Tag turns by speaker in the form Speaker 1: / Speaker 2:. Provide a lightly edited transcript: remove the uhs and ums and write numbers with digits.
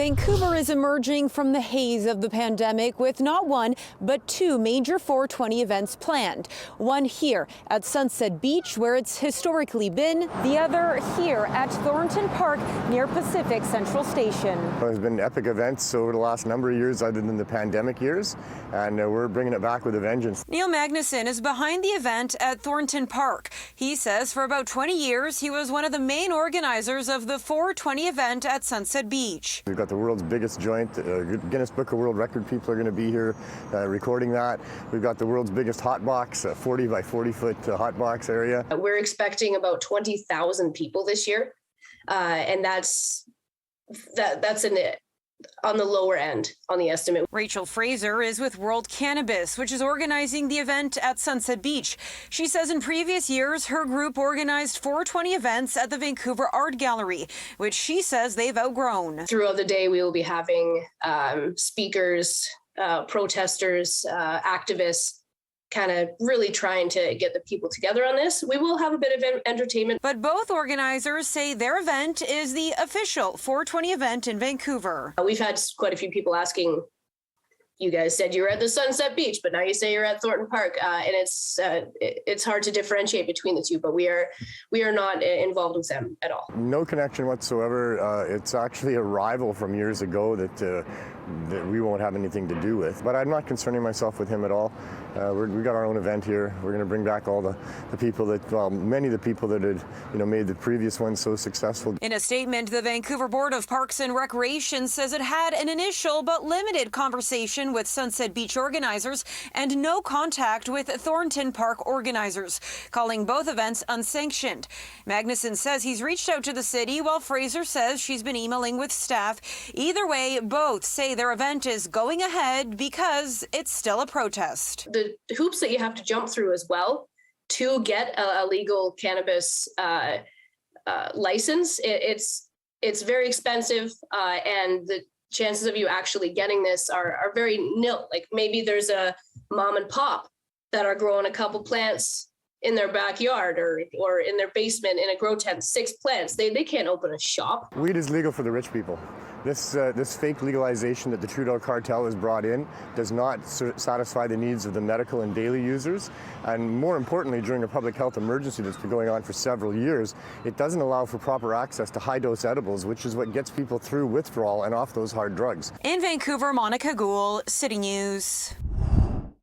Speaker 1: Vancouver is emerging from the haze of the pandemic with not one, but two major 420 events planned. One here at Sunset Beach, where it's historically been. The other here at Thornton Park near Pacific Central Station.
Speaker 2: There's been epic events over the last number of years other than the pandemic years, and we're bringing it back with a vengeance.
Speaker 1: Neil Magnuson is behind the event at Thornton Park. He says for about 20 years, he was one of the main organizers of the 420 event at Sunset Beach.
Speaker 2: We've got the world's biggest joint. Guinness Book of World Record people are going to be here recording that. We've got the world's biggest hot box, a 40 by 40 foot hot box area.
Speaker 3: We're expecting about 20,000 people this year, and that's on the lower end on the estimate.
Speaker 1: Rachel Fraser is with World Cannabis, which is organizing the event at Sunset Beach. She says in previous years, her group organized 420 events at the Vancouver Art Gallery, which she says they've outgrown.
Speaker 3: Throughout the day, we will be having speakers, protesters, activists, kind of really trying to get the people together on this. We will have a bit of entertainment.
Speaker 1: But both organizers say their event is the official 420 event in Vancouver.
Speaker 3: We've had quite a few people asking, you guys said you were at the Sunset Beach, but now you say you're at Thornton Park. And it's hard to differentiate between the two, but we are not involved with them at all.
Speaker 2: No connection whatsoever. It's actually a rival from years ago that we won't have anything to do with. But I'm not concerning myself with him at all. We've got our own event here. We're going to bring back all the people that, well, many of the people that had, made the previous one so successful.
Speaker 1: In a statement, the Vancouver Board of Parks and Recreation says it had an initial but limited conversation with Sunset Beach organizers and no contact with Thornton Park organizers, calling both events unsanctioned. Magnuson says he's reached out to the city, while Fraser says she's been emailing with staff. Either way, both say their event is going ahead because it's still a protest.
Speaker 3: The hoops that you have to jump through as well to get a legal cannabis license, it's very expensive, and the chances of you actually getting this are very nil. Like maybe there's a mom and pop that are growing a couple plants in their backyard or in their basement in a grow tent, 6 plants. They can't open a shop.
Speaker 2: Weed is legal for the rich people. This fake legalization that the Trudeau cartel has brought in does not satisfy the needs of the medical and daily users. And more importantly, during a public health emergency that's been going on for several years, it doesn't allow for proper access to high-dose edibles, which is what gets people through withdrawal and off those hard drugs.
Speaker 1: In Vancouver, Monika Gul, City News.